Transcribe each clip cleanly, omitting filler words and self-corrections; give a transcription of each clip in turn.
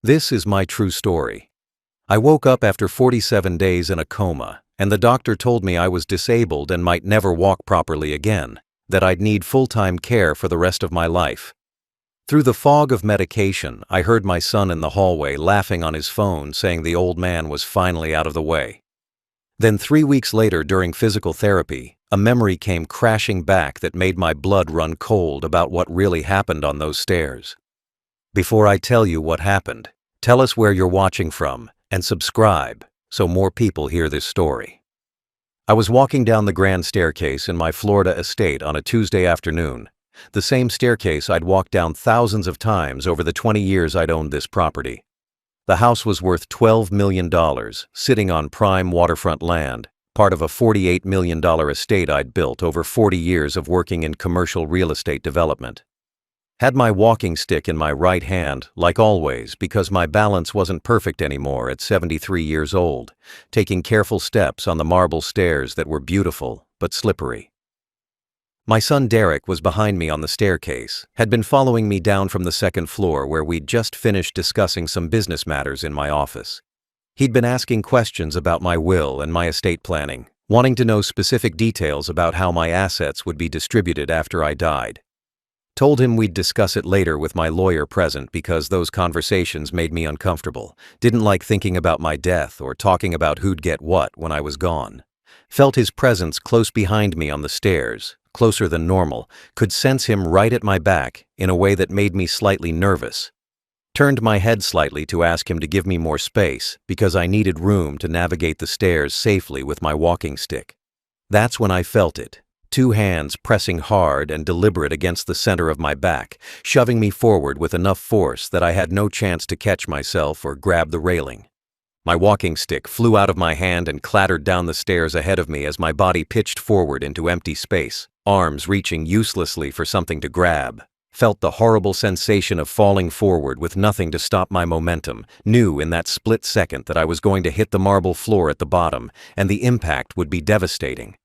This is my true story. I woke up after 47 days in a coma, and the doctor told me I was disabled and might never walk properly again, that I'd need full-time care for the rest of my life. Through the fog of medication, I heard my son in the hallway laughing on his phone, saying the old man was finally out of the way. Then 3 weeks later, during physical therapy, a memory came crashing back that made my blood run cold about what really happened on those stairs. Before I tell you what happened, tell us where you're watching from and subscribe so more people hear this story. I was walking down the grand staircase in my Florida estate on a Tuesday afternoon, the same staircase I'd walked down thousands of times over the 20 years I'd owned this property. The house was worth $12 million, sitting on prime waterfront land, part of a $48 million estate I'd built over 40 years of working in commercial real estate development. Had my walking stick in my right hand, like always, because my balance wasn't perfect anymore at 73 years old, taking careful steps on the marble stairs that were beautiful but slippery. My son Derek was behind me on the staircase, had been following me down from the second floor where we'd just finished discussing some business matters in my office. He'd been asking questions about my will and my estate planning, wanting to know specific details about how my assets would be distributed after I died. Told him we'd discuss it later with my lawyer present because those conversations made me uncomfortable, didn't like thinking about my death or talking about who'd get what when I was gone. Felt his presence close behind me on the stairs, closer than normal, could sense him right at my back in a way that made me slightly nervous. Turned my head slightly to ask him to give me more space because I needed room to navigate the stairs safely with my walking stick. That's when I felt it. 2 hands pressing hard and deliberate against the center of my back, shoving me forward with enough force that I had no chance to catch myself or grab the railing. My walking stick flew out of my hand and clattered down the stairs ahead of me as my body pitched forward into empty space, arms reaching uselessly for something to grab. Felt the horrible sensation of falling forward with nothing to stop my momentum, knew in that split second that I was going to hit the marble floor at the bottom, and the impact would be devastating.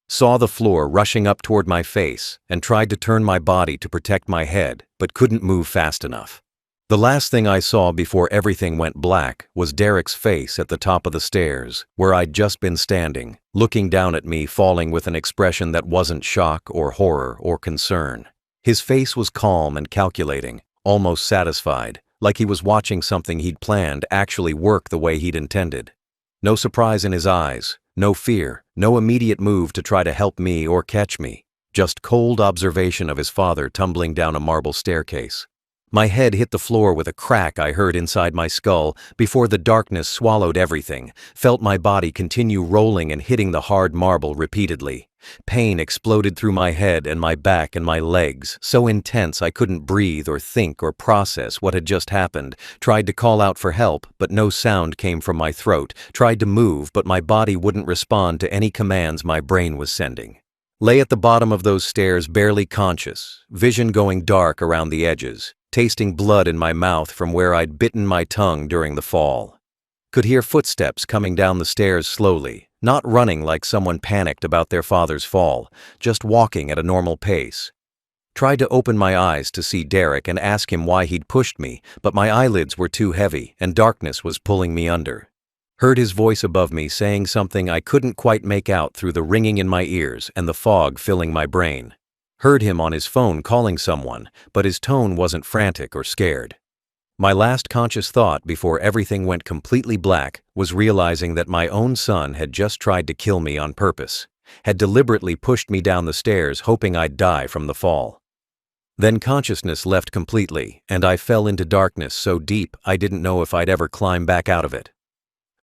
Saw the floor rushing up toward my face and tried to turn my body to protect my head, but couldn't move fast enough. The last thing I saw before everything went black was Derek's face at the top of the stairs, where I'd just been standing, looking down at me, falling with an expression that wasn't shock or horror or concern. His face was calm and calculating, almost satisfied, like he was watching something he'd planned actually work the way he'd intended. No surprise in his eyes. No fear, no immediate move to try to help me or catch me, just cold observation of his father tumbling down a marble staircase. My head hit the floor with a crack I heard inside my skull before the darkness swallowed everything, felt my body continue rolling and hitting the hard marble repeatedly. Pain exploded through my head and my back and my legs, so intense I couldn't breathe or think or process what had just happened. Tried to call out for help, but no sound came from my throat. Tried to move, but my body wouldn't respond to any commands my brain was sending. Lay at the bottom of those stairs, barely conscious, vision going dark around the edges, tasting blood in my mouth from where I'd bitten my tongue during the fall. Could hear footsteps coming down the stairs slowly, not running like someone panicked about their father's fall, just walking at a normal pace. Tried to open my eyes to see Derek and ask him why he'd pushed me, but my eyelids were too heavy and darkness was pulling me under. Heard his voice above me saying something I couldn't quite make out through the ringing in my ears and the fog filling my brain. Heard him on his phone calling someone, but his tone wasn't frantic or scared. My last conscious thought before everything went completely black was realizing that my own son had just tried to kill me on purpose, had deliberately pushed me down the stairs hoping I'd die from the fall. Then consciousness left completely, and I fell into darkness so deep I didn't know if I'd ever climb back out of it.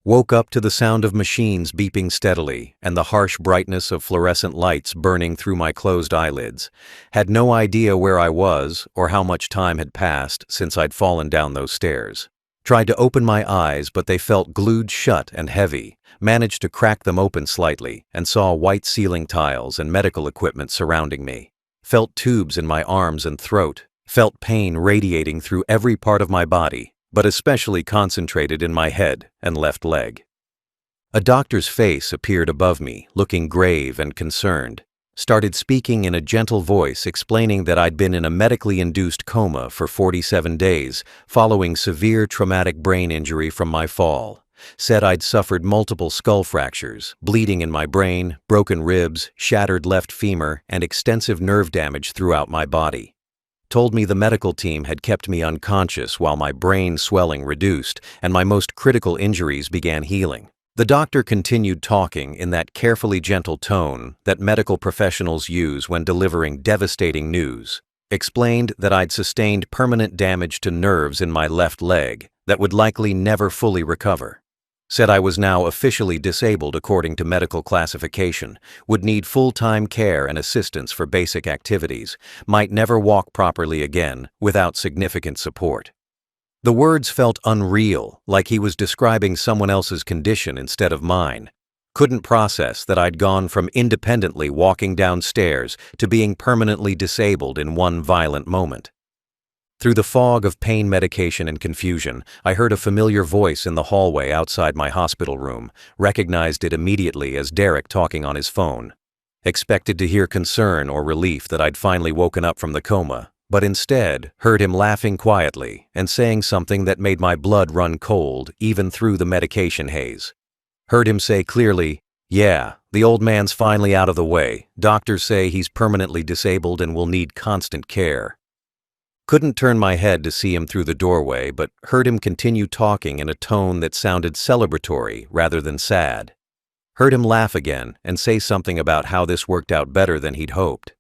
Woke up to the sound of machines beeping steadily and the harsh brightness of fluorescent lights burning through my closed eyelids. Had no idea where I was or how much time had passed since I'd fallen down those stairs. Tried to open my eyes, but they felt glued shut and heavy. Managed to crack them open slightly and saw white ceiling tiles and medical equipment surrounding me. Felt tubes in my arms and throat. Felt pain radiating through every part of my body, but especially concentrated in my head and left leg. A doctor's face appeared above me, looking grave and concerned. started speaking in a gentle voice explaining that I'd been in a medically induced coma for 47 days following severe traumatic brain injury from my fall. Said I'd suffered multiple skull fractures, bleeding in my brain, broken ribs, shattered left femur, and extensive nerve damage throughout my body. Told me the medical team had kept me unconscious while my brain swelling reduced and my most critical injuries began healing. The doctor continued talking in that carefully gentle tone that medical professionals use when delivering devastating news. Explained that I'd sustained permanent damage to nerves in my left leg that would likely never fully recover. Said I was now officially disabled according to medical classification, would need full-time care and assistance for basic activities, might never walk properly again without significant support. The words felt unreal, like he was describing someone else's condition instead of mine. Couldn't process that I'd gone from independently walking downstairs to being permanently disabled in one violent moment. Through the fog of pain medication and confusion, I heard a familiar voice in the hallway outside my hospital room, recognized it immediately as Derek talking on his phone. Expected to hear concern or relief that I'd finally woken up from the coma, but instead heard him laughing quietly and saying something that made my blood run cold even through the medication haze. Heard him say clearly, "Yeah, the old man's finally out of the way. Doctors say he's permanently disabled and will need constant care." Couldn't turn my head to see him through the doorway, but heard him continue talking in a tone that sounded celebratory rather than sad. Heard him laugh again and say something about how this worked out better than he'd hoped.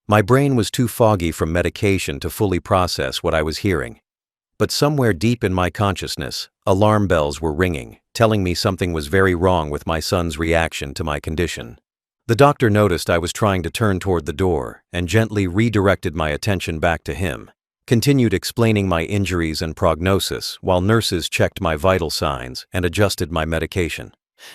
My brain was too foggy from medication to fully process what I was hearing. But somewhere deep in my consciousness, alarm bells were ringing, telling me something was very wrong with my son's reaction to my condition. The doctor noticed I was trying to turn toward the door and gently redirected my attention back to him. Continued explaining my injuries and prognosis while nurses checked my vital signs and adjusted my medication.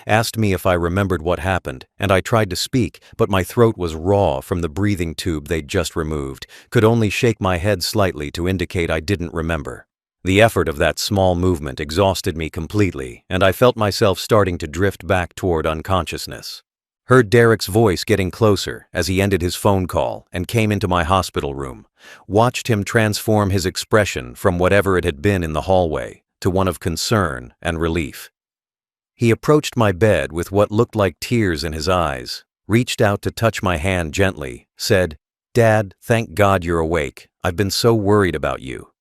Asked me if I remembered what happened, and I tried to speak, but my throat was raw from the breathing tube they'd just removed, could only shake my head slightly to indicate I didn't remember. The effort of that small movement exhausted me completely, and I felt myself starting to drift back toward unconsciousness. Heard Derek's voice getting closer as he ended his phone call and came into my hospital room. Watched him transform his expression from whatever it had been in the hallway to one of concern and relief. He approached my bed with what looked like tears in his eyes, reached out to touch my hand gently, said, "Dad, thank God you're awake. I've been so worried about you."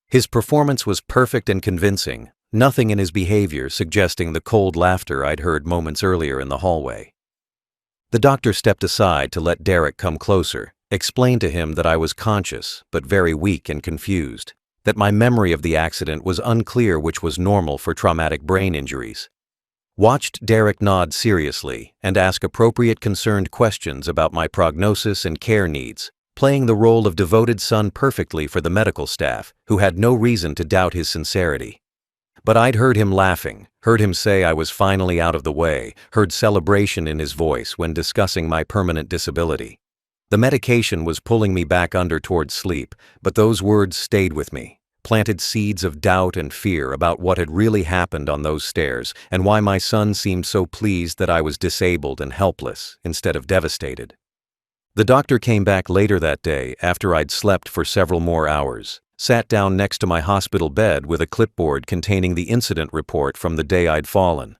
His performance was perfect and convincing, nothing in his behavior suggesting the cold laughter I'd heard moments earlier in the hallway. The doctor stepped aside to let Derek come closer, explained to him that I was conscious but very weak and confused, that my memory of the accident was unclear, which was normal for traumatic brain injuries. Watched Derek nod seriously and ask appropriate concerned questions about my prognosis and care needs, playing the role of devoted son perfectly for the medical staff, who had no reason to doubt his sincerity. But I'd heard him laughing, heard him say I was finally out of the way, heard celebration in his voice when discussing my permanent disability. The medication was pulling me back under towards sleep, but those words stayed with me, planted seeds of doubt and fear about what had really happened on those stairs and why my son seemed so pleased that I was disabled and helpless instead of devastated. The doctor came back later that day after I'd slept for several more hours. Sat down next to my hospital bed with a clipboard containing the incident report from the day I'd fallen.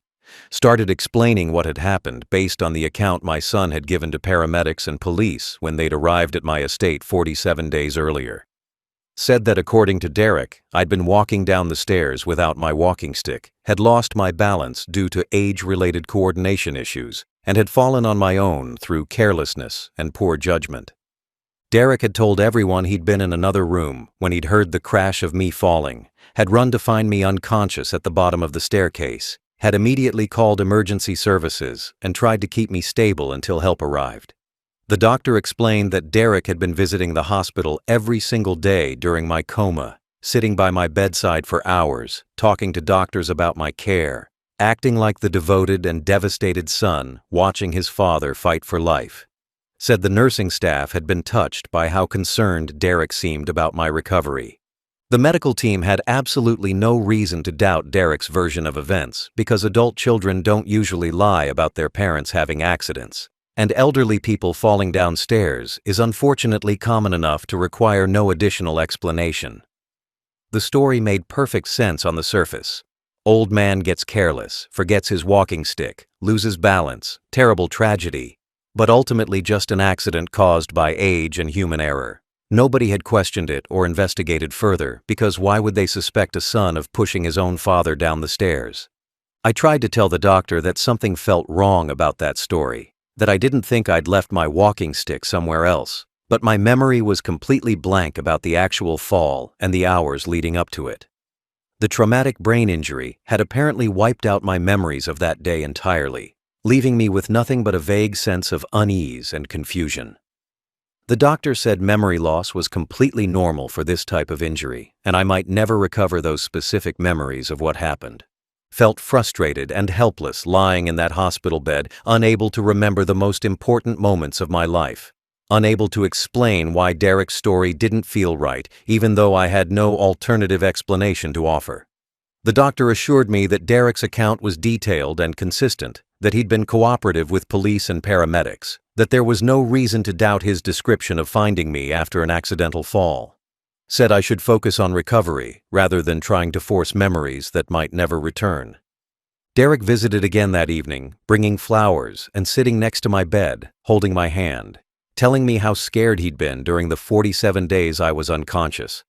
Started explaining what had happened based on the account my son had given to paramedics and police when they'd arrived at my estate 47 days earlier. Said that according to Derek, I'd been walking down the stairs without my walking stick, had lost my balance due to age-related coordination issues, and had fallen on my own through carelessness and poor judgment. Derek had told everyone he'd been in another room when he'd heard the crash of me falling, had run to find me unconscious at the bottom of the staircase, had immediately called emergency services and tried to keep me stable until help arrived. The doctor explained that Derek had been visiting the hospital every single day during my coma, sitting by my bedside for hours, talking to doctors about my care, acting like the devoted and devastated son watching his father fight for life. Said the nursing staff had been touched by how concerned Derek seemed about my recovery. The medical team had absolutely no reason to doubt Derek's version of events because adult children don't usually lie about their parents having accidents. And elderly people falling downstairs is unfortunately common enough to require no additional explanation. The story made perfect sense on the surface. Old man gets careless, forgets his walking stick, loses balance, terrible tragedy, but ultimately just an accident caused by age and human error. Nobody had questioned it or investigated further, because why would they suspect a son of pushing his own father down the stairs? I tried to tell the doctor that something felt wrong about that story, that I didn't think I'd left my walking stick somewhere else, but my memory was completely blank about the actual fall and the hours leading up to it. The traumatic brain injury had apparently wiped out my memories of that day entirely, leaving me with nothing but a vague sense of unease and confusion. The doctor said memory loss was completely normal for this type of injury, and I might never recover those specific memories of what happened. Felt frustrated and helpless lying in that hospital bed, unable to remember the most important moments of my life. Unable to explain why Derek's story didn't feel right, even though I had no alternative explanation to offer. The doctor assured me that Derek's account was detailed and consistent, that he'd been cooperative with police and paramedics, that there was no reason to doubt his description of finding me after an accidental fall. Said I should focus on recovery rather than trying to force memories that might never return. Derek visited again that evening, bringing flowers and sitting next to my bed, holding my hand, telling me how scared he'd been during the 47 days I was unconscious.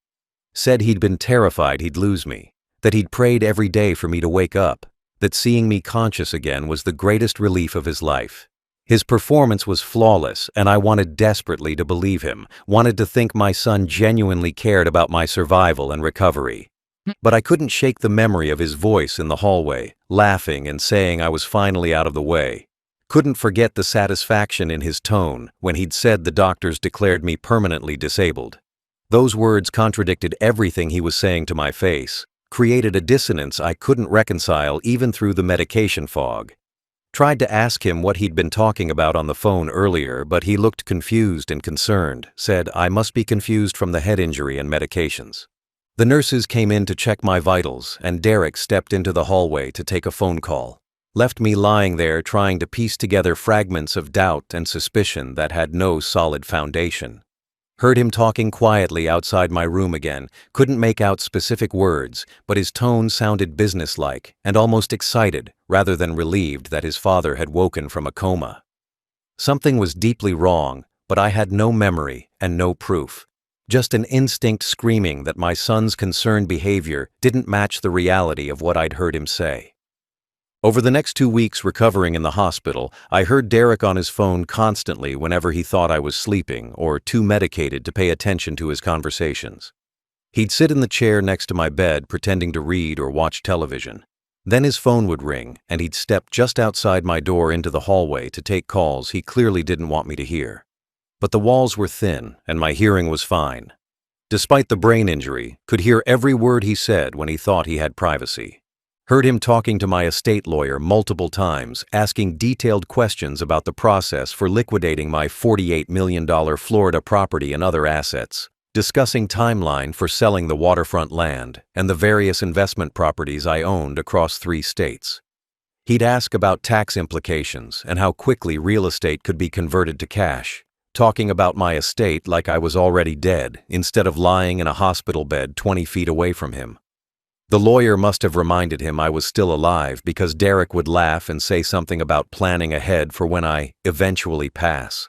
Said he'd been terrified he'd lose me, that he'd prayed every day for me to wake up, that seeing me conscious again was the greatest relief of his life. His performance was flawless, and I wanted desperately to believe him, wanted to think my son genuinely cared about my survival and recovery. But I couldn't shake the memory of his voice in the hallway, laughing and saying I was finally out of the way. Couldn't forget the satisfaction in his tone when he'd said the doctors declared me permanently disabled. Those words contradicted everything he was saying to my face, created a dissonance I couldn't reconcile even through the medication fog. Tried to ask him what he'd been talking about on the phone earlier, but he looked confused and concerned, said I must be confused from the head injury and medications. The nurses came in to check my vitals, and Derek stepped into the hallway to take a phone call. Left me lying there trying to piece together fragments of doubt and suspicion that had no solid foundation. Heard him talking quietly outside my room again, couldn't make out specific words, but his tone sounded businesslike and almost excited rather than relieved that his father had woken from a coma. Something was deeply wrong, but I had no memory and no proof. Just an instinct screaming that my son's concerned behavior didn't match the reality of what I'd heard him say. Over the next 2 weeks recovering in the hospital, I heard Derek on his phone constantly whenever he thought I was sleeping or too medicated to pay attention to his conversations. He'd sit in the chair next to my bed pretending to read or watch television. Then his phone would ring and he'd step just outside my door into the hallway to take calls he clearly didn't want me to hear. But the walls were thin and my hearing was fine. Despite the brain injury, could hear every word he said when he thought he had privacy. Heard him talking to my estate lawyer multiple times, asking detailed questions about the process for liquidating my $48 million Florida property and other assets, discussing timeline for selling the waterfront land and the various investment properties I owned across 3 states. He'd ask about tax implications and how quickly real estate could be converted to cash, talking about my estate like I was already dead instead of lying in a hospital bed 20 feet away from him. The lawyer must have reminded him I was still alive because Derek would laugh and say something about planning ahead for when I eventually pass.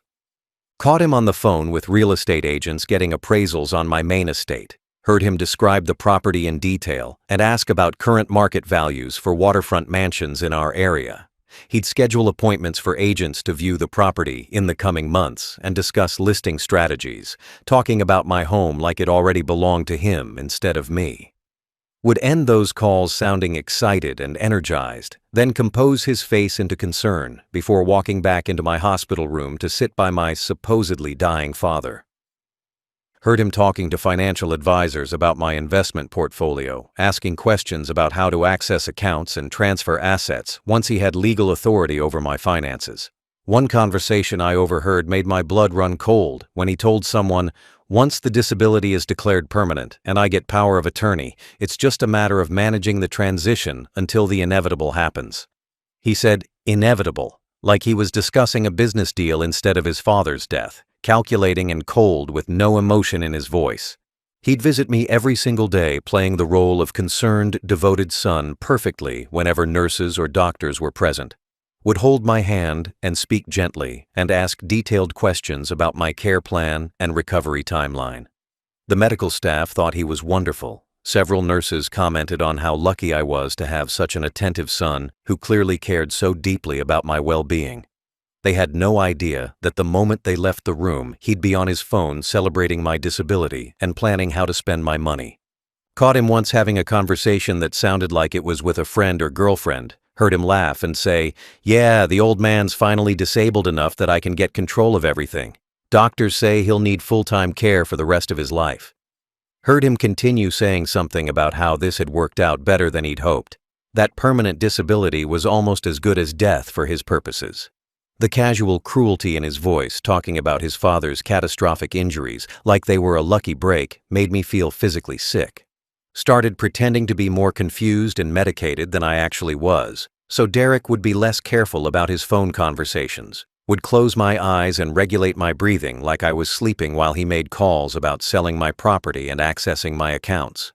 Caught him on the phone with real estate agents getting appraisals on my main estate. Heard him describe the property in detail and ask about current market values for waterfront mansions in our area. He'd schedule appointments for agents to view the property in the coming months and discuss listing strategies, talking about my home like it already belonged to him instead of me. Would end those calls sounding excited and energized, then compose his face into concern before walking back into my hospital room to sit by my supposedly dying father. Heard him talking to financial advisors about my investment portfolio, asking questions about how to access accounts and transfer assets once he had legal authority over my finances. One conversation I overheard made my blood run cold when he told someone, "Once the disability is declared permanent and I get power of attorney, it's just a matter of managing the transition until the inevitable happens." He said, "inevitable," like he was discussing a business deal instead of his father's death, calculating and cold with no emotion in his voice. He'd visit me every single day, playing the role of concerned, devoted son perfectly whenever nurses or doctors were present. Would hold my hand and speak gently and ask detailed questions about my care plan and recovery timeline. The medical staff thought he was wonderful. Several nurses commented on how lucky I was to have such an attentive son who clearly cared so deeply about my well-being. They had no idea that the moment they left the room, he'd be on his phone celebrating my disability and planning how to spend my money. Caught him once having a conversation that sounded like it was with a friend or girlfriend. Heard him laugh and say, "Yeah, the old man's finally disabled enough that I can get control of everything. Doctors say he'll need full-time care for the rest of his life." Heard him continue saying something about how this had worked out better than he'd hoped. That permanent disability was almost as good as death for his purposes. The casual cruelty in his voice, talking about his father's catastrophic injuries like they were a lucky break, made me feel physically sick. Started pretending to be more confused and medicated than I actually was, so Derek would be less careful about his phone conversations, would close my eyes and regulate my breathing like I was sleeping while he made calls about selling my property and accessing my accounts.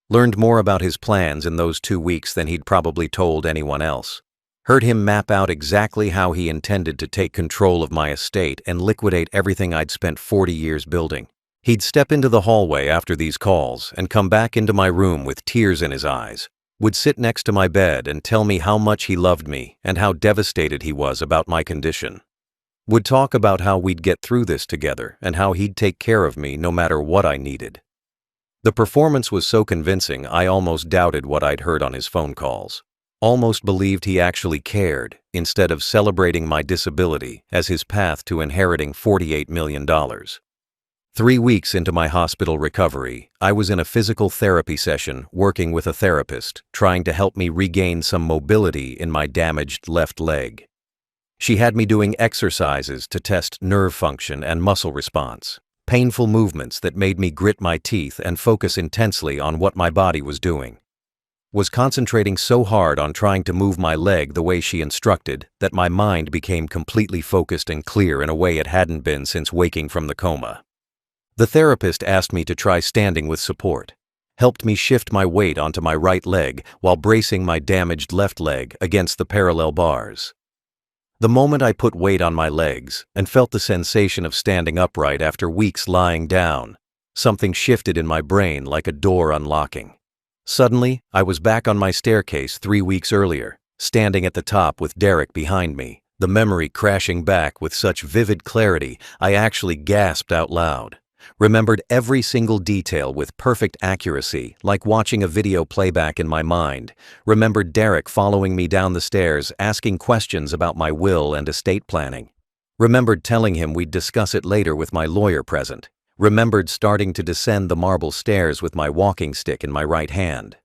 Learned more about his plans in those 2 weeks than he'd probably told anyone else. Heard him map out exactly how he intended to take control of my estate and liquidate everything I'd spent 40 years building. He'd step into the hallway after these calls and come back into my room with tears in his eyes, would sit next to my bed and tell me how much he loved me and how devastated he was about my condition. Would talk about how we'd get through this together and how he'd take care of me no matter what I needed. The performance was so convincing I almost doubted what I'd heard on his phone calls. Almost believed he actually cared, instead of celebrating my disability as his path to inheriting $48 million. 3 weeks into my hospital recovery, I was in a physical therapy session working with a therapist, trying to help me regain some mobility in my damaged left leg. She had me doing exercises to test nerve function and muscle response, painful movements that made me grit my teeth and focus intensely on what my body was doing. Was concentrating so hard on trying to move my leg the way she instructed that my mind became completely focused and clear in a way it hadn't been since waking from the coma. The therapist asked me to try standing with support, helped me shift my weight onto my right leg while bracing my damaged left leg against the parallel bars. The moment I put weight on my legs and felt the sensation of standing upright after weeks lying down, something shifted in my brain like a door unlocking. Suddenly, I was back on my staircase 3 weeks earlier, standing at the top with Derek behind me, the memory crashing back with such vivid clarity I actually gasped out loud. Remembered every single detail with perfect accuracy, like watching a video playback in my mind. Remembered Derek following me down the stairs, asking questions about my will and estate planning. Remembered telling him we'd discuss it later with my lawyer present. Remembered starting to descend the marble stairs with my walking stick in my right hand.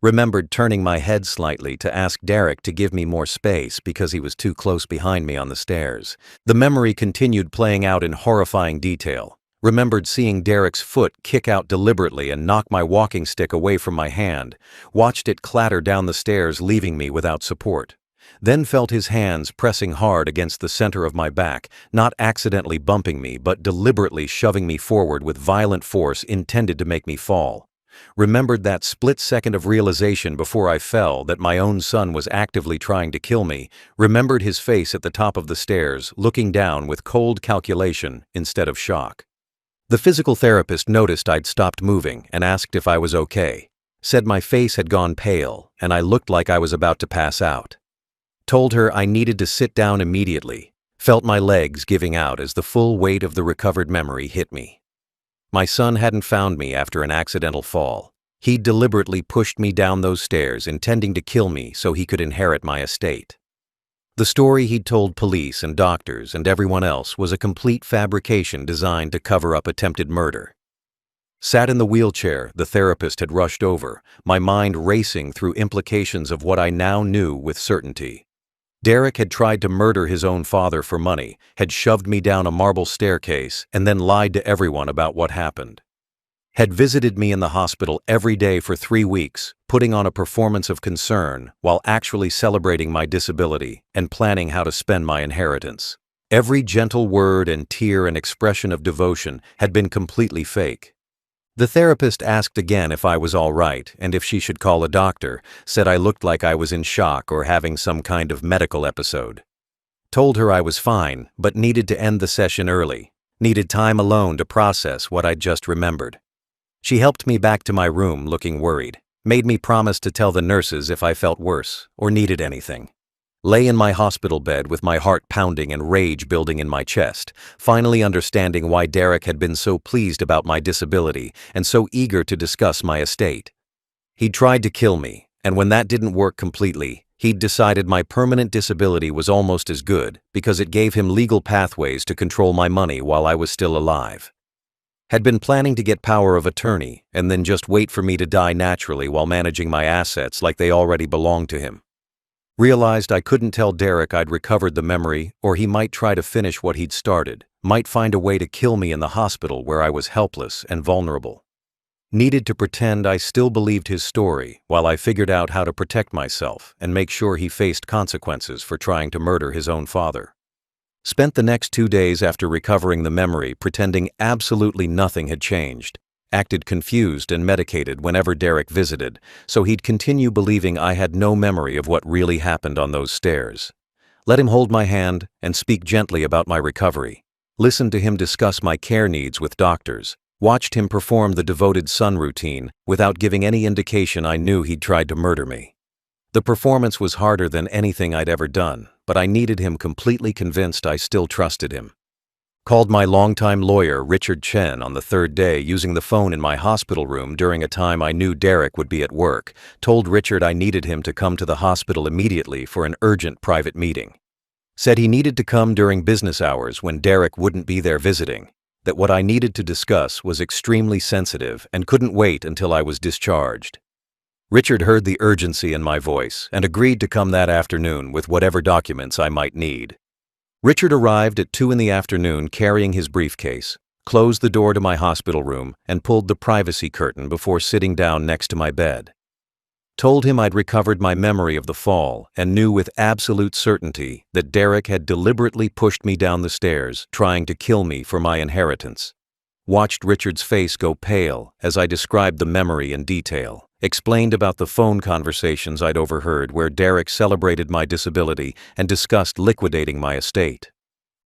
Remembered turning my head slightly to ask Derek to give me more space because he was too close behind me on the stairs. The memory continued playing out in horrifying detail. Remembered seeing Derek's foot kick out deliberately and knock my walking stick away from my hand. Watched it clatter down the stairs, leaving me without support. Then felt his hands pressing hard against the center of my back, not accidentally bumping me, but deliberately shoving me forward with violent force intended to make me fall. Remembered that split second of realization before I fell that my own son was actively trying to kill me. Remembered his face at the top of the stairs, looking down with cold calculation instead of shock. The physical therapist noticed I'd stopped moving and asked if I was okay. Said my face had gone pale and I looked like I was about to pass out. Told her I needed to sit down immediately. Felt my legs giving out as the full weight of the recovered memory hit me. My son hadn't found me after an accidental fall. He'd deliberately pushed me down those stairs, intending to kill me so he could inherit my estate. The story he'd told police and doctors and everyone else was a complete fabrication designed to cover up attempted murder. Sat in the wheelchair the therapist had rushed over, my mind racing through implications of what I now knew with certainty. Derek had tried to murder his own father for money, had shoved me down a marble staircase, and then lied to everyone about what happened. had visited me in the hospital every day for 3 weeks, putting on a performance of concern while actually celebrating my disability and planning how to spend my inheritance. Every gentle word and tear and expression of devotion had been completely fake. The therapist asked again if I was all right and if she should call a doctor, said I looked like I was in shock or having some kind of medical episode. Told her I was fine, but needed to end the session early, needed time alone to process what I'd just remembered. She helped me back to my room looking worried, made me promise to tell the nurses if I felt worse or needed anything. Lay in my hospital bed with my heart pounding and rage building in my chest, finally understanding why Derek had been so pleased about my disability and so eager to discuss my estate. He'd tried to kill me, and when that didn't work completely, he'd decided my permanent disability was almost as good because it gave him legal pathways to control my money while I was still alive. Had been planning to get power of attorney and then just wait for me to die naturally while managing my assets like they already belonged to him. Realized I couldn't tell Derek I'd recovered the memory, or he might try to finish what he'd started, might find a way to kill me in the hospital where I was helpless and vulnerable. Needed to pretend I still believed his story while I figured out how to protect myself and make sure he faced consequences for trying to murder his own father. Spent the next 2 days after recovering the memory pretending absolutely nothing had changed. Acted confused and medicated whenever Derek visited, so he'd continue believing I had no memory of what really happened on those stairs. Let him hold my hand and speak gently about my recovery. Listened to him discuss my care needs with doctors. Watched him perform the devoted son routine without giving any indication I knew he'd tried to murder me. The performance was harder than anything I'd ever done, but I needed him completely convinced I still trusted him. Called my longtime lawyer, Richard Chen, on the 3rd day using the phone in my hospital room during a time I knew Derek would be at work. Told Richard I needed him to come to the hospital immediately for an urgent private meeting. Said he needed to come during business hours when Derek wouldn't be there visiting. That what I needed to discuss was extremely sensitive and couldn't wait until I was discharged. Richard heard the urgency in my voice and agreed to come that afternoon with whatever documents I might need. Richard arrived at 2 in the afternoon carrying his briefcase, closed the door to my hospital room, and pulled the privacy curtain before sitting down next to my bed. Told him I'd recovered my memory of the fall and knew with absolute certainty that Derek had deliberately pushed me down the stairs, trying to kill me for my inheritance. Watched Richard's face go pale as I described the memory in detail. Explained about the phone conversations I'd overheard where Derek celebrated my disability and discussed liquidating my estate.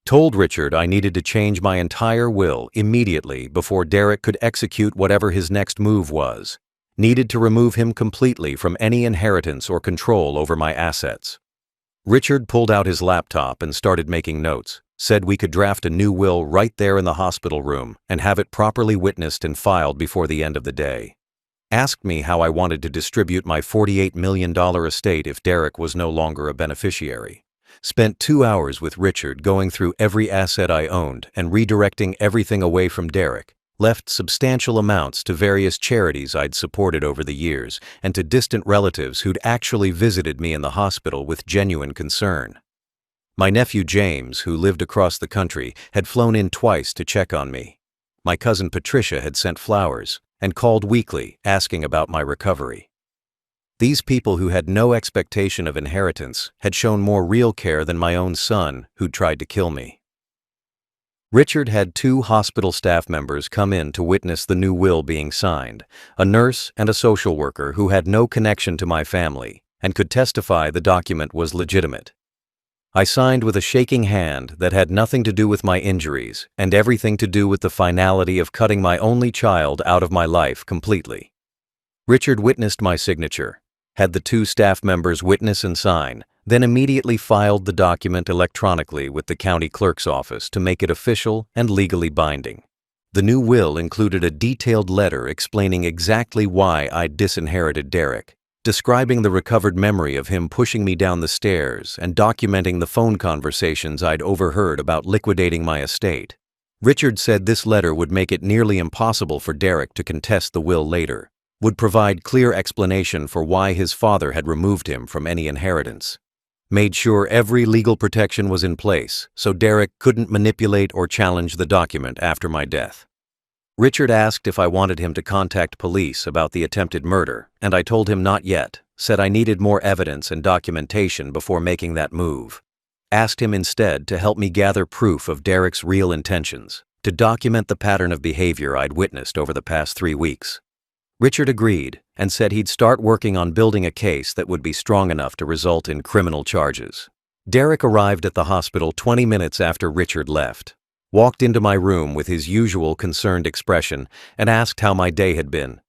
Told Richard I needed to change my entire will immediately before Derek could execute whatever his next move was. Needed to remove him completely from any inheritance or control over my assets. Richard pulled out his laptop and started making notes. Said we could draft a new will right there in the hospital room and have it properly witnessed and filed before the end of the day. Asked me how I wanted to distribute my $48 million estate if Derek was no longer a beneficiary. Spent 2 hours with Richard going through every asset I owned and redirecting everything away from Derek. Left substantial amounts to various charities I'd supported over the years and to distant relatives who'd actually visited me in the hospital with genuine concern. My nephew James, who lived across the country, had flown in twice to check on me. My cousin Patricia had sent flowers and called weekly asking about my recovery. These people who had no expectation of inheritance had shown more real care than my own son, who'd tried to kill me. Richard had 2 hospital staff members come in to witness the new will being signed, a nurse and a social worker who had no connection to my family and could testify the document was legitimate. I signed with a shaking hand that had nothing to do with my injuries and everything to do with the finality of cutting my only child out of my life completely. Richard witnessed my signature, had the 2 staff members witness and sign, then immediately filed the document electronically with the county clerk's office to make it official and legally binding. The new will included a detailed letter explaining exactly why I'd disinherited Derek, describing the recovered memory of him pushing me down the stairs and documenting the phone conversations I'd overheard about liquidating my estate. Richard said this letter would make it nearly impossible for Derek to contest the will later, would provide clear explanation for why his father had removed him from any inheritance. Made sure every legal protection was in place so Derek couldn't manipulate or challenge the document after my death. Richard asked if I wanted him to contact police about the attempted murder, and I told him not yet, said I needed more evidence and documentation before making that move. Asked him instead to help me gather proof of Derek's real intentions, to document the pattern of behavior I'd witnessed over the past 3 weeks. Richard agreed and said he'd start working on building a case that would be strong enough to result in criminal charges. Derek arrived at the hospital 20 minutes after Richard left, walked into my room with his usual concerned expression and asked how my day had been.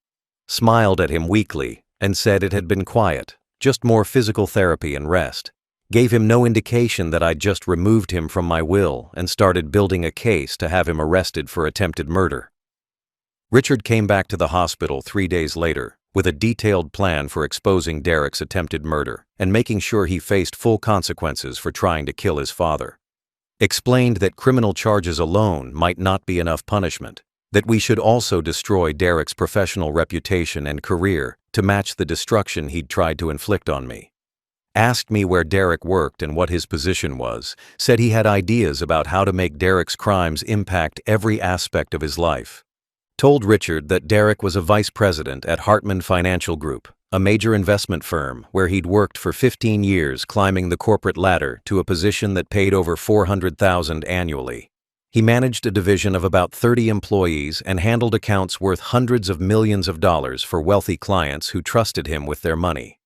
Smiled at him weakly and said it had been quiet, just more physical therapy and rest. Gave him no indication that I'd just removed him from my will and started building a case to have him arrested for attempted murder. Richard came back to the hospital 3 days later with a detailed plan for exposing Derek's attempted murder and making sure he faced full consequences for trying to kill his father. Explained that criminal charges alone might not be enough punishment, that we should also destroy Derek's professional reputation and career to match the destruction he'd tried to inflict on me. Asked me where Derek worked and what his position was, said he had ideas about how to make Derek's crimes impact every aspect of his life. Told Richard that Derek was a vice president at Hartman Financial Group, a major investment firm where he'd worked for 15 years climbing the corporate ladder to a position that paid over $400,000 annually. He managed a division of about 30 employees and handled accounts worth hundreds of millions of dollars for wealthy clients who trusted him with their money.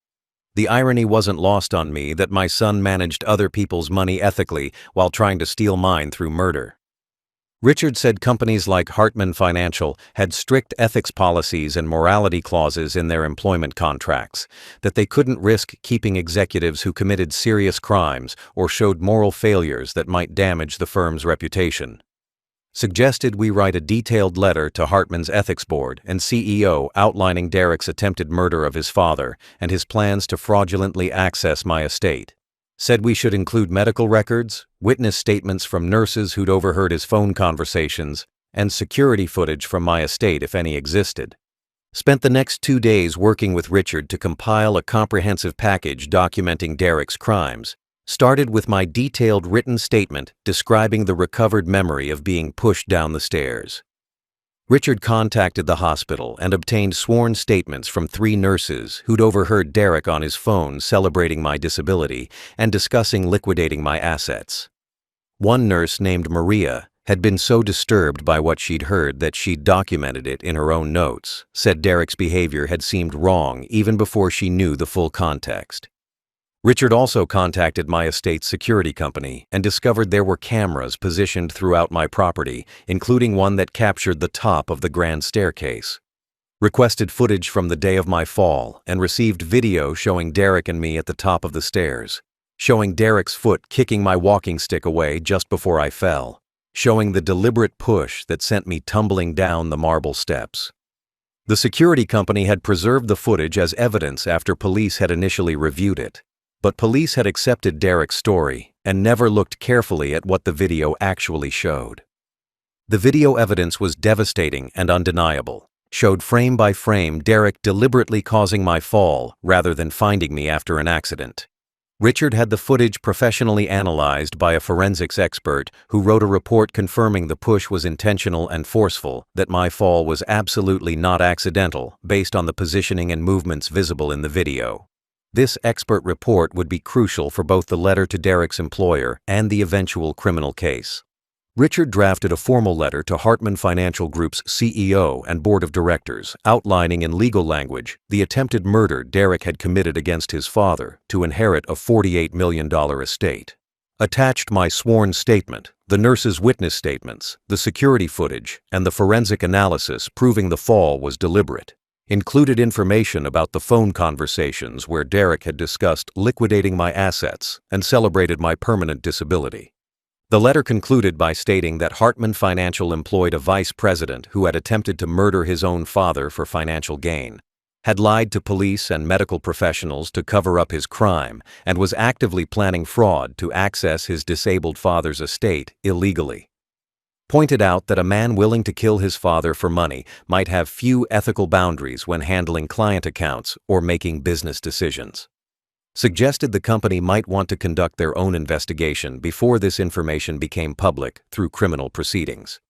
The irony wasn't lost on me that my son managed other people's money ethically while trying to steal mine through murder. Richard said companies like Hartman Financial had strict ethics policies and morality clauses in their employment contracts, that they couldn't risk keeping executives who committed serious crimes or showed moral failures that might damage the firm's reputation. Suggested we write a detailed letter to Hartman's ethics board and CEO outlining Derek's attempted murder of his father and his plans to fraudulently access my estate. Said we should include medical records, witness statements from nurses who'd overheard his phone conversations, and security footage from my estate if any existed. Spent the next 2 days working with Richard to compile a comprehensive package documenting Derek's crimes. Started with my detailed written statement describing the recovered memory of being pushed down the stairs. Richard contacted the hospital and obtained sworn statements from 3 nurses who'd overheard Derek on his phone celebrating my disability and discussing liquidating my assets. One nurse named Maria had been so disturbed by what she'd heard that she'd documented it in her own notes, said Derek's behavior had seemed wrong even before she knew the full context. Richard also contacted my estate's security company and discovered there were cameras positioned throughout my property, including one that captured the top of the grand staircase. Requested footage from the day of my fall and received video showing Derek and me at the top of the stairs, showing Derek's foot kicking my walking stick away just before I fell, showing the deliberate push that sent me tumbling down the marble steps. The security company had preserved the footage as evidence after police had initially reviewed it. But police had accepted Derek's story and never looked carefully at what the video actually showed. The video evidence was devastating and undeniable, showed frame by frame Derek deliberately causing my fall rather than finding me after an accident. Richard had the footage professionally analyzed by a forensics expert who wrote a report confirming the push was intentional and forceful, that my fall was absolutely not accidental based on the positioning and movements visible in the video. This expert report would be crucial for both the letter to Derek's employer and the eventual criminal case. Richard drafted a formal letter to Hartman Financial Group's CEO and board of directors, outlining in legal language the attempted murder Derek had committed against his father to inherit a $48 million estate. Attached my sworn statement, the nurse's witness statements, the security footage, and the forensic analysis proving the fall was deliberate. Included information about the phone conversations where Derek had discussed liquidating my assets and celebrated my permanent disability. The letter concluded by stating that Hartman Financial employed a vice president who had attempted to murder his own father for financial gain, had lied to police and medical professionals to cover up his crime, and was actively planning fraud to access his disabled father's estate illegally. Pointed out that a man willing to kill his father for money might have few ethical boundaries when handling client accounts or making business decisions. Suggested the company might want to conduct their own investigation before this information became public through criminal proceedings.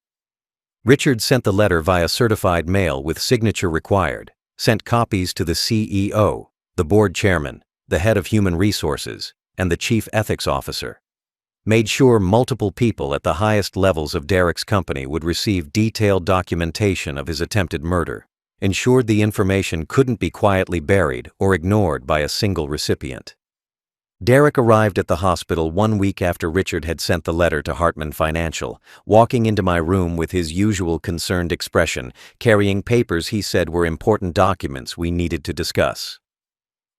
Richard sent the letter via certified mail with signature required, sent copies to the CEO, the board chairman, the head of human resources, and the chief ethics officer. Made sure multiple people at the highest levels of Derek's company would receive detailed documentation of his attempted murder. Ensured the information couldn't be quietly buried or ignored by a single recipient. Derek arrived at the hospital 1 week after Richard had sent the letter to Hartman Financial, walking into my room with his usual concerned expression, carrying papers he said were important documents we needed to discuss.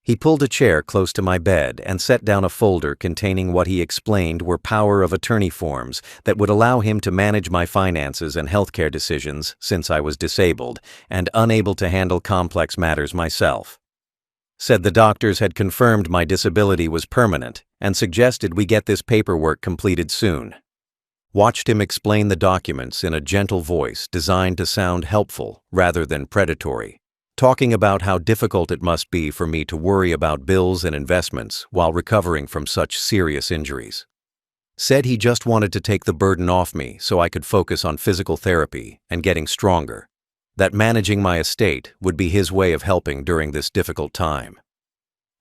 He pulled a chair close to my bed and set down a folder containing what he explained were power of attorney forms that would allow him to manage my finances and healthcare decisions since I was disabled and unable to handle complex matters myself. Said the doctors had confirmed my disability was permanent and suggested we get this paperwork completed soon. Watched him explain the documents in a gentle voice designed to sound helpful rather than predatory, talking about how difficult it must be for me to worry about bills and investments while recovering from such serious injuries. Said he just wanted to take the burden off me so I could focus on physical therapy and getting stronger. That managing my estate would be his way of helping during this difficult time.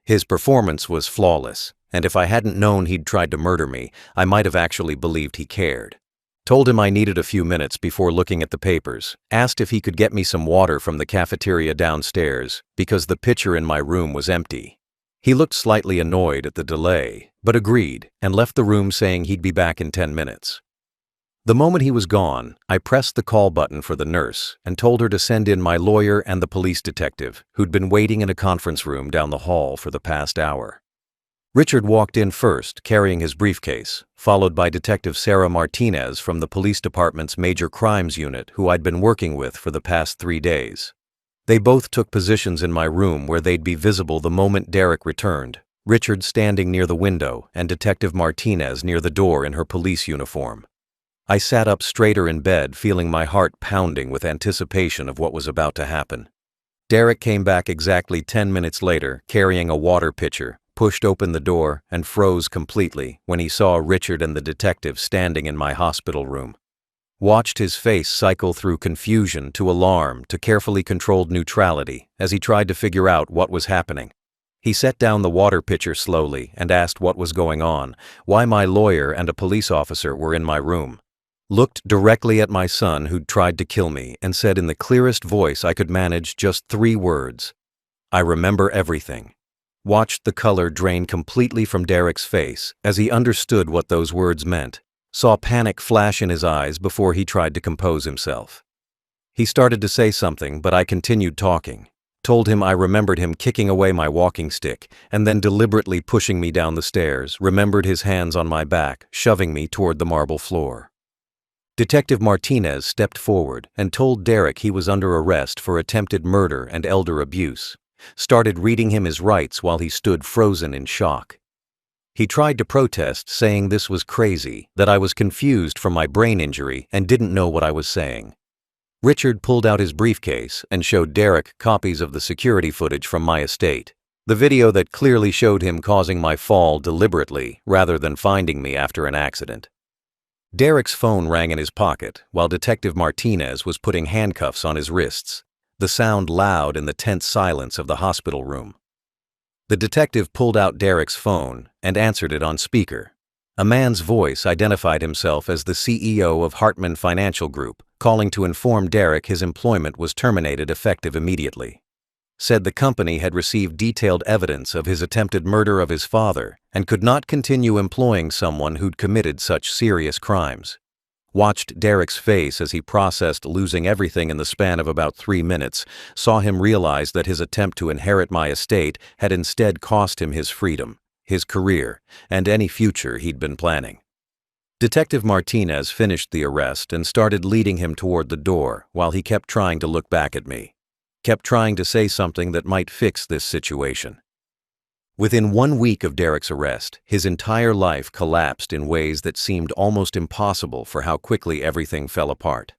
His performance was flawless, and if I hadn't known he'd tried to murder me, I might have actually believed he cared. Told him I needed a few minutes before looking at the papers, asked if he could get me some water from the cafeteria downstairs because the pitcher in my room was empty. He looked slightly annoyed at the delay, but agreed and left the room saying he'd be back in 10 minutes. The moment he was gone, I pressed the call button for the nurse and told her to send in my lawyer and the police detective, who'd been waiting in a conference room down the hall for the past hour. Richard walked in first, carrying his briefcase, followed by Detective Sarah Martinez from the police department's major crimes unit, who I'd been working with for the past 3 days. They both took positions in my room where they'd be visible the moment Derek returned, Richard standing near the window and Detective Martinez near the door in her police uniform. I sat up straighter in bed, feeling my heart pounding with anticipation of what was about to happen. Derek came back exactly 10 minutes later, carrying a water pitcher, pushed open the door, and froze completely when he saw Richard and the detective standing in my hospital room. Watched his face cycle through confusion to alarm to carefully controlled neutrality as he tried to figure out what was happening. He set down the water pitcher slowly and asked what was going on, why my lawyer and a police officer were in my room. Looked directly at my son who'd tried to kill me and said in the clearest voice I could manage just 3 words, "I remember everything." Watched the color drain completely from Derek's face as he understood what those words meant, saw panic flash in his eyes before he tried to compose himself. He started to say something, but I continued talking. Told him I remembered him kicking away my walking stick and then deliberately pushing me down the stairs, remembered his hands on my back, shoving me toward the marble floor. Detective Martinez stepped forward and told Derek he was under arrest for attempted murder and elder abuse. Started reading him his rights while he stood frozen in shock. He tried to protest, saying this was crazy, that I was confused from my brain injury and didn't know what I was saying. Richard pulled out his briefcase and showed Derek copies of the security footage from my estate, the video that clearly showed him causing my fall deliberately rather than finding me after an accident. Derek's phone rang in his pocket while Detective Martinez was putting handcuffs on his wrists, the sound loud in the tense silence of the hospital room. The detective pulled out Derek's phone and answered it on speaker. A man's voice identified himself as the CEO of Hartman Financial Group, calling to inform Derek his employment was terminated effective immediately. Said the company had received detailed evidence of his attempted murder of his father and could not continue employing someone who'd committed such serious crimes. Watched Derek's face as he processed losing everything in the span of about 3 minutes, saw him realize that his attempt to inherit my estate had instead cost him his freedom, his career, and any future he'd been planning. Detective Martinez finished the arrest and started leading him toward the door while he kept trying to look back at me. Kept trying to say something that might fix this situation. Within 1 week of Derek's arrest, his entire life collapsed in ways that seemed almost impossible for how quickly everything fell apart.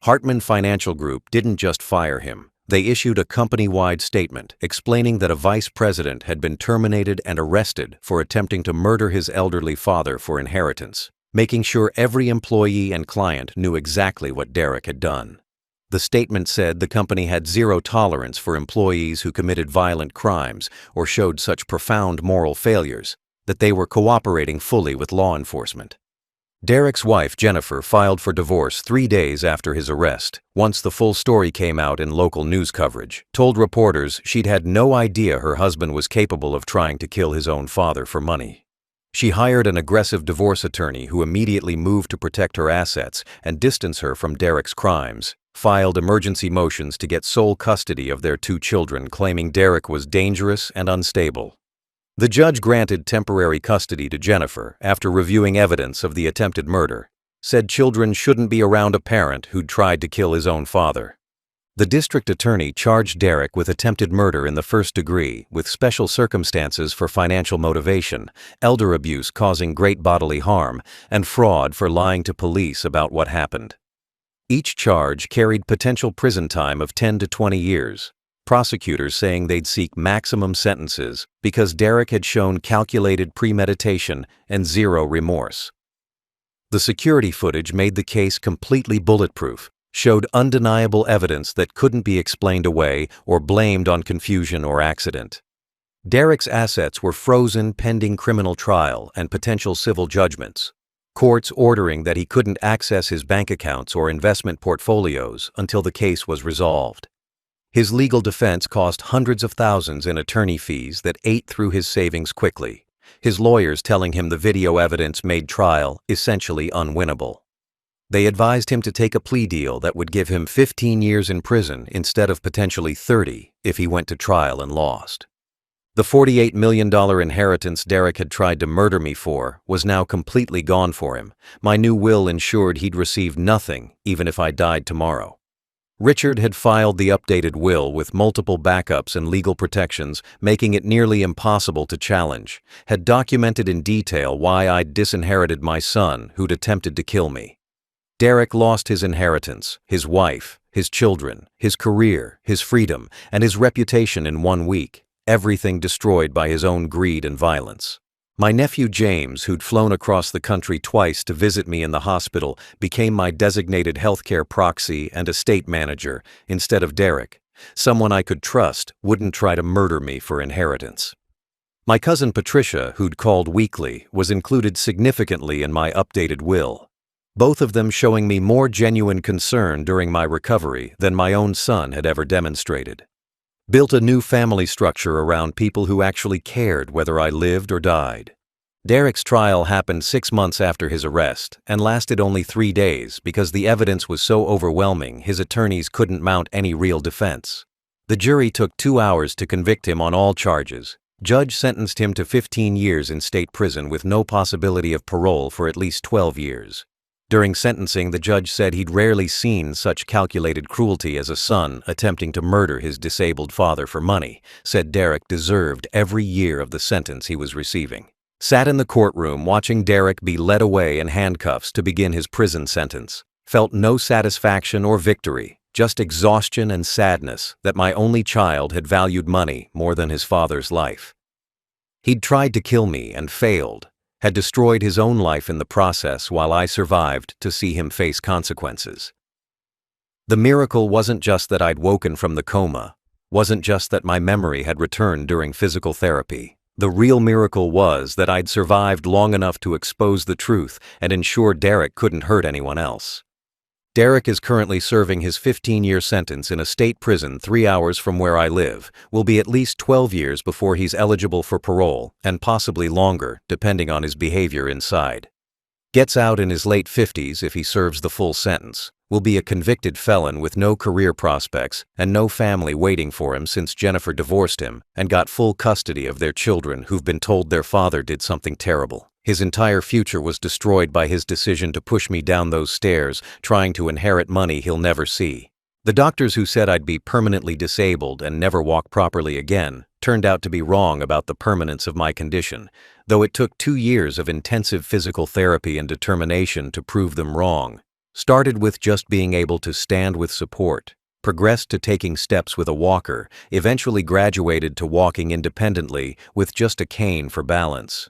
Hartman Financial Group didn't just fire him. They issued a company-wide statement explaining that a vice president had been terminated and arrested for attempting to murder his elderly father for inheritance, making sure every employee and client knew exactly what Derek had done. The statement said the company had zero tolerance for employees who committed violent crimes or showed such profound moral failures that they were cooperating fully with law enforcement. Derek's wife, Jennifer, filed for divorce 3 days after his arrest. Once the full story came out in local news coverage, told reporters she'd had no idea her husband was capable of trying to kill his own father for money. She hired an aggressive divorce attorney who immediately moved to protect her assets and distance her from Derek's crimes, filed emergency motions to get sole custody of their 2 children, claiming Derek was dangerous and unstable. The judge granted temporary custody to Jennifer after reviewing evidence of the attempted murder, said children shouldn't be around a parent who'd tried to kill his own father. The district attorney charged Derek with attempted murder in the first degree with special circumstances for financial motivation, elder abuse causing great bodily harm, and fraud for lying to police about what happened. Each charge carried potential prison time of 10 to 20 years. Prosecutors saying they'd seek maximum sentences because Derek had shown calculated premeditation and zero remorse. The security footage made the case completely bulletproof, showed undeniable evidence that couldn't be explained away or blamed on confusion or accident. Derek's assets were frozen pending criminal trial and potential civil judgments, courts ordering that he couldn't access his bank accounts or investment portfolios until the case was resolved. His legal defense cost hundreds of thousands in attorney fees that ate through his savings quickly, his lawyers telling him the video evidence made trial essentially unwinnable. They advised him to take a plea deal that would give him 15 years in prison instead of potentially 30 if he went to trial and lost. The $48 million inheritance Derek had tried to murder me for was now completely gone for him. My new will ensured he'd receive nothing even if I died tomorrow. Richard had filed the updated will with multiple backups and legal protections, making it nearly impossible to challenge, had documented in detail why I'd disinherited my son who'd attempted to kill me. Derek lost his inheritance, his wife, his children, his career, his freedom, and his reputation in 1 week, everything destroyed by his own greed and violence. My nephew James, who'd flown across the country twice to visit me in the hospital, became my designated healthcare proxy and estate manager instead of Derek. Someone I could trust wouldn't try to murder me for inheritance. My cousin Patricia, who'd called weekly, was included significantly in my updated will, both of them showing me more genuine concern during my recovery than my own son had ever demonstrated. Built a new family structure around people who actually cared whether I lived or died. Derek's trial happened 6 months after his arrest and lasted only 3 days because the evidence was so overwhelming his attorneys couldn't mount any real defense. The jury took 2 hours to convict him on all charges. Judge sentenced him to 15 years in state prison with no possibility of parole for at least 12 years. During sentencing, the judge said he'd rarely seen such calculated cruelty as a son attempting to murder his disabled father for money, said Derek deserved every year of the sentence he was receiving. Sat in the courtroom watching Derek be led away in handcuffs to begin his prison sentence. Felt no satisfaction or victory, just exhaustion and sadness that my only child had valued money more than his father's life. He'd tried to kill me and failed, had destroyed his own life in the process while I survived to see him face consequences. The miracle wasn't just that I'd woken from the coma, wasn't just that my memory had returned during physical therapy. The real miracle was that I'd survived long enough to expose the truth and ensure Derek couldn't hurt anyone else. Derek is currently serving his 15-year sentence in a state prison 3 hours from where I live, will be at least 12 years before he's eligible for parole, and possibly longer, depending on his behavior inside. Gets out in his late 50s if he serves the full sentence, will be a convicted felon with no career prospects and no family waiting for him since Jennifer divorced him and got full custody of their children who've been told their father did something terrible. His entire future was destroyed by his decision to push me down those stairs, trying to inherit money he'll never see. The doctors who said I'd be permanently disabled and never walk properly again turned out to be wrong about the permanence of my condition, though it took 2 years of intensive physical therapy and determination to prove them wrong. Started with just being able to stand with support, progressed to taking steps with a walker, eventually graduated to walking independently with just a cane for balance.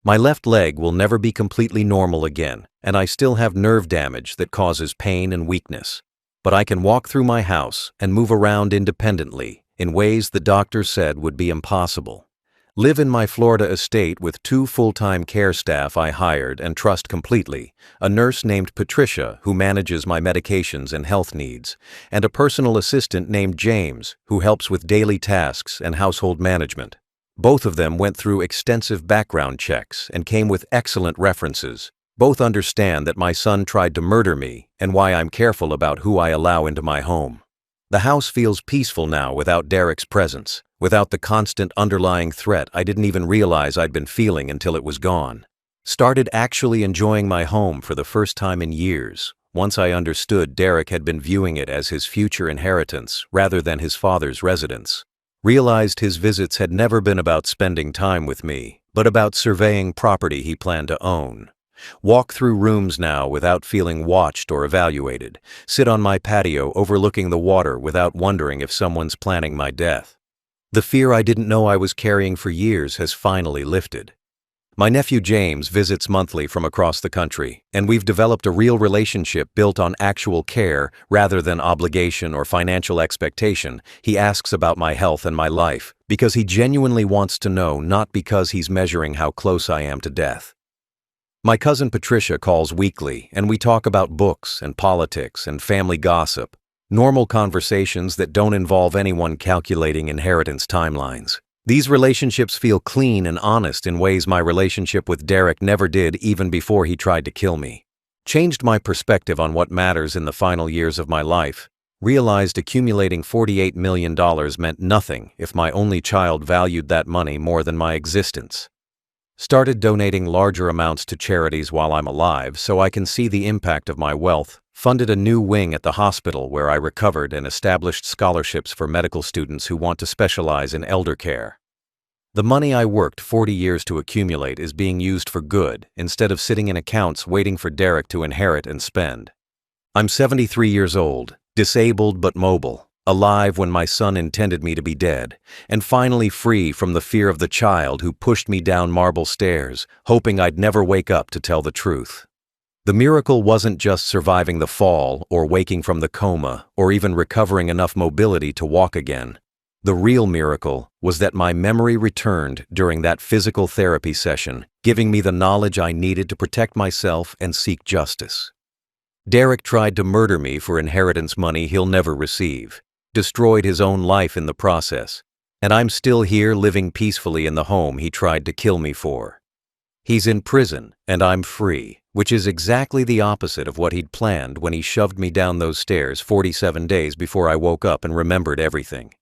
My left leg will never be completely normal again, and I still have nerve damage that causes pain and weakness. But I can walk through my house and move around independently in ways the doctor said would be impossible. Live in my Florida estate with 2 full-time care staff I hired and trust completely, a nurse named Patricia who manages my medications and health needs, and a personal assistant named James who helps with daily tasks and household management. Both of them went through extensive background checks and came with excellent references. Both understand that my son tried to murder me and why I'm careful about who I allow into my home. The house feels peaceful now without Derek's presence, without the constant underlying threat I didn't even realize I'd been feeling until it was gone. Started actually enjoying my home for the first time in years, once I understood Derek had been viewing it as his future inheritance rather than his father's residence. Realized his visits had never been about spending time with me, but about surveying property he planned to own. Walk through rooms now without feeling watched or evaluated. Sit on my patio overlooking the water without wondering if someone's planning my death. The fear I didn't know I was carrying for years has finally lifted. My nephew James visits monthly from across the country, and we've developed a real relationship built on actual care rather than obligation or financial expectation. He asks about my health and my life because he genuinely wants to know, not because he's measuring how close I am to death. My cousin Patricia calls weekly, and we talk about books and politics and family gossip, normal conversations that don't involve anyone calculating inheritance timelines. These relationships feel clean and honest in ways my relationship with Derek never did even before he tried to kill me. Changed my perspective on what matters in the final years of my life. Realized accumulating $48 million meant nothing if my only child valued that money more than my existence. Started donating larger amounts to charities while I'm alive so I can see the impact of my wealth. Funded a new wing at the hospital where I recovered and established scholarships for medical students who want to specialize in elder care. The money I worked 40 years to accumulate is being used for good instead of sitting in accounts waiting for Derek to inherit and spend. I'm 73 years old, disabled but mobile. Alive when my son intended me to be dead, and finally free from the fear of the child who pushed me down marble stairs, hoping I'd never wake up to tell the truth. The miracle wasn't just surviving the fall or waking from the coma or even recovering enough mobility to walk again. The real miracle was that my memory returned during that physical therapy session, giving me the knowledge I needed to protect myself and seek justice. Derek tried to murder me for inheritance money he'll never receive. Destroyed his own life in the process, and I'm still here living peacefully in the home he tried to kill me for. He's in prison, and I'm free, which is exactly the opposite of what he'd planned when he shoved me down those stairs 47 days before I woke up and remembered everything.